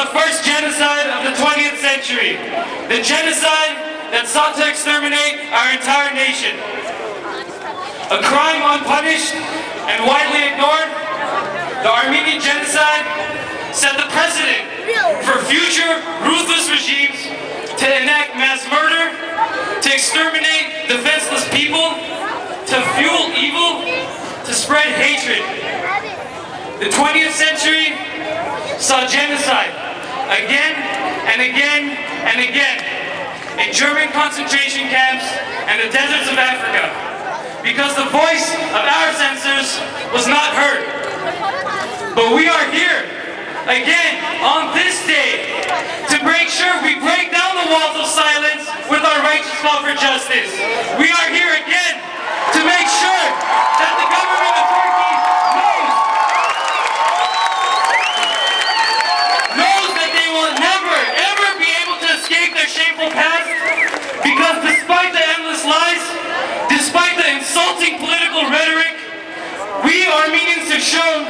the first genocide of the 20th century. The genocide that sought to exterminate our entire nation. A crime unpunished and widely ignored, the Armenian Genocide set the precedent for future ruthless regimes to enact mass murder, to exterminate defenseless people, to fuel evil, to spread hatred. The 20th century saw genocide again and again and again in German concentration camps and the deserts of Africa, because the voice of our censors was not heard. But we are here again on this day to make sure we break down the walls of silence with our righteous call for justice. We are here again to make sure that the government of Turkey knows that they will never, ever be able to escape their shameful past, because despite the endless lies, despite the insulting political rhetoric, we Armenians have shown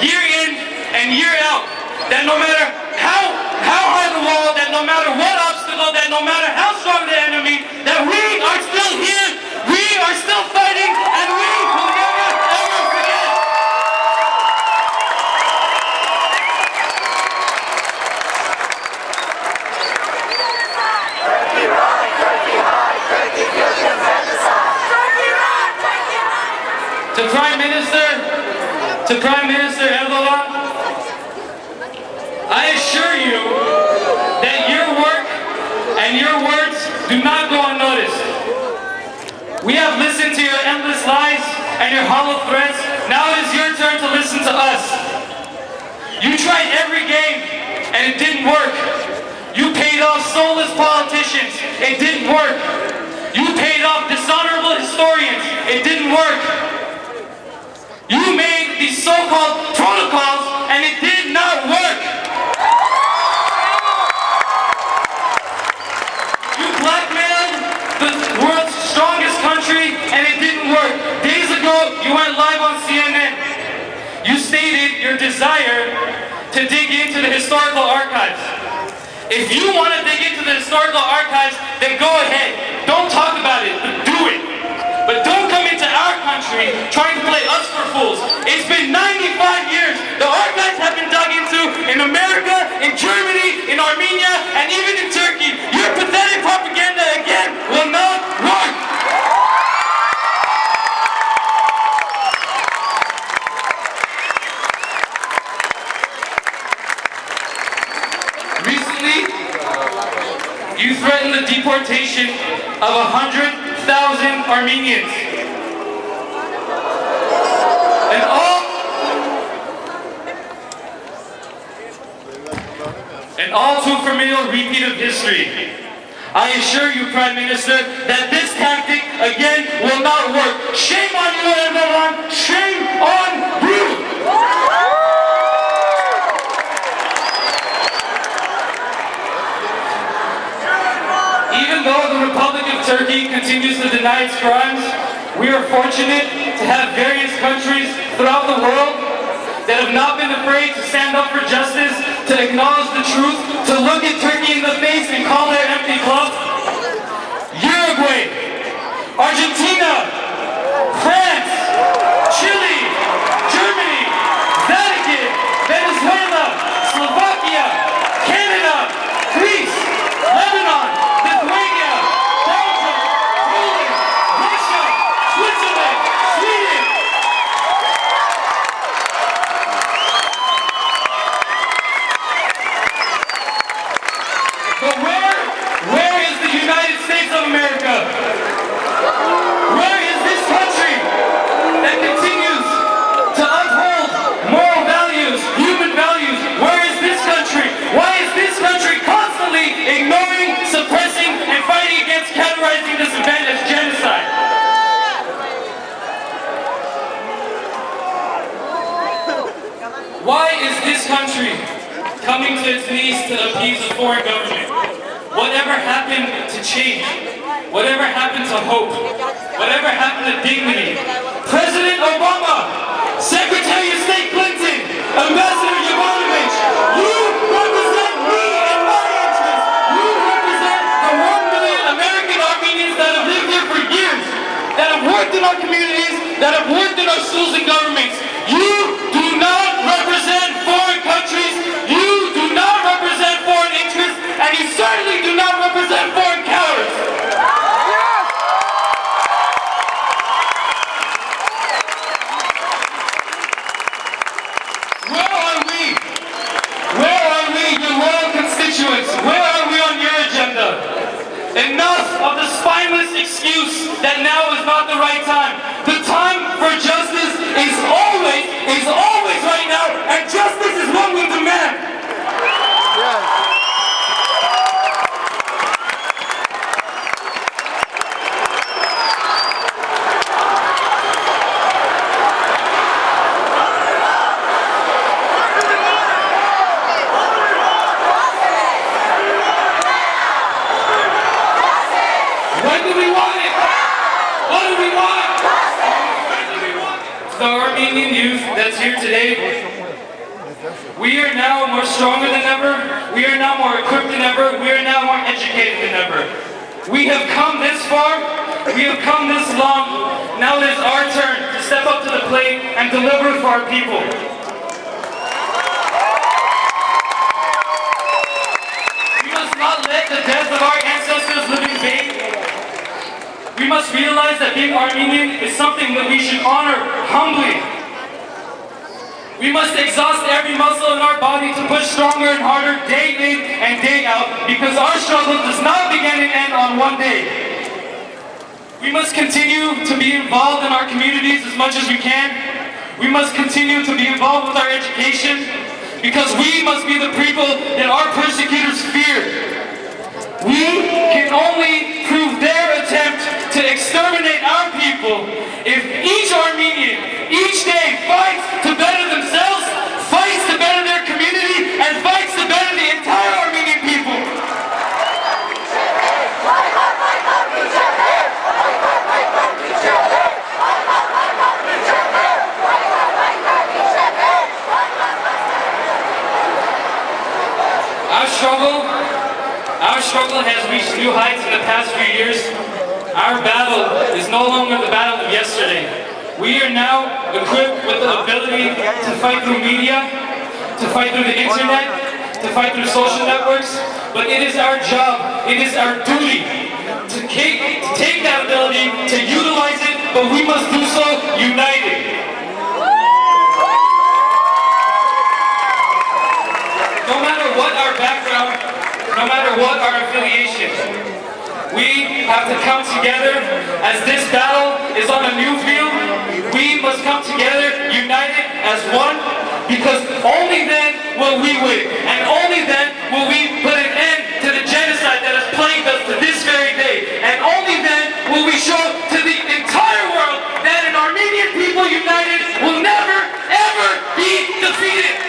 year in and year out that no matter how high the wall, that no matter what obstacle, that no matter how strong the enemy, that we are still here, we are still fighting, and we will never ever forget. Turkey right, Turkey high, Turkey future genocide. Turkey right, Turkey high. To Prime Minister Erdogan, I assure you that your work and your words do not go unnoticed. We have listened to your endless lies and your hollow threats. Now it is your turn to listen to us. You tried every game and it didn't work. You paid off soulless politicians. It didn't work. You paid off dishonorable historians. It didn't work. You made these so-called protocols and it did not work. You blackmailed the world's strongest country and it didn't work. Days ago, you went live on CNN. You stated your desire to dig into the historical archives. If you want to dig into the historical archives, then go ahead. Don't talk about it, but do it. But don't come into our country trying to play us for fools. It's been 95 years. The archives have been dug into in America, in Germany, in Armenia, and even in Turkey. Your pathetic propaganda again will not work. Recently, you threatened the deportation of 100,000 Armenians. An all too familiar repeat of history. I assure you, Prime Minister, that this tactic again will not work. Shame on you, Erdogan! Shame on you! Even though the Republic of Turkey continues to deny its crimes, we are fortunate to have various countries throughout the world that have not been afraid to stand up for justice, to acknowledge the truth, to look at Turkey in the face and call their empty bluff. Uruguay, Argentina, France, Chile, Germany, Vatican, Venezuela, Slovakia, Canada, Greece, Lebanon, Lithuania, Belgium, Poland, Russia, Switzerland, Sweden. But where is the United States of America? Where is this country that continues to uphold moral values, human values? Where is this country? Why is this country constantly ignoring, suppressing, and fighting against characterizing this event as genocide? Why is this country coming to its knees to appease a foreign government? Whatever happened to change? Whatever happened to hope? Whatever happened to dignity? President Obama, Secretary of State Clinton, Ambassador Yovanovich, you represent Enough of the spineless excuse that now is not the right time. The time for justice is always right now, and justice is what we demand. When do we want it? What do we want? When do we want it? The Armenian youth that's here today, we are now more stronger than ever. We are now more equipped than ever. We are now more educated than ever. We have come this far. We have come this long. Now it is our turn to step up to the plate and deliver for our people. We must not let the death of our ancestors live in vain. We must realize that being Armenian is something that we should honor humbly. We must exhaust every muscle in our body to push stronger and harder day in and day out, because our struggle does not begin and end on one day. We must continue to be involved in our communities as much as we can. We must continue to be involved with our education, because we must be the people that our persecutors fear. We can only prove their attempt to exterminate our people if each Armenian, each day, fights to better themselves, fights to better their community, and fights to better the entire Armenian people. Our struggle has reached new heights in the past few years. Our battle is no longer the battle of yesterday. We are now equipped with the ability to fight through media, to fight through the internet, to fight through social networks, but it is our job, it is our duty to take that ability, to utilize it, but we must do so united. No matter what our background, no matter what our affiliation, we have to come together as this battle is on a new field. We must come together, united as one, because only then will we win, and only then will we put an end to the genocide that has plagued us to this very day, and only then will we show to the entire world that an Armenian people united will never, ever be defeated.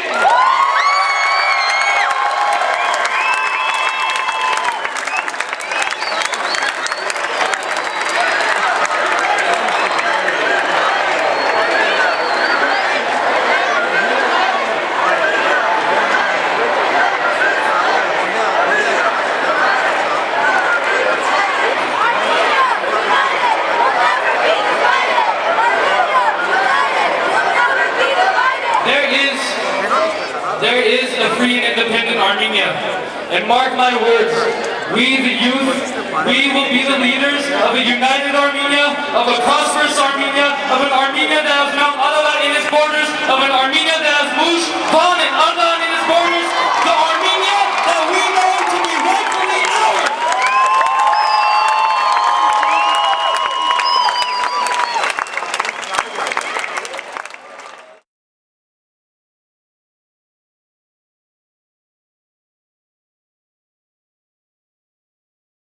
There is a free and independent Armenia. And mark my words, we the youth, we will be the leaders of a united Armenia, of a prosperous Armenia, of an Armenia that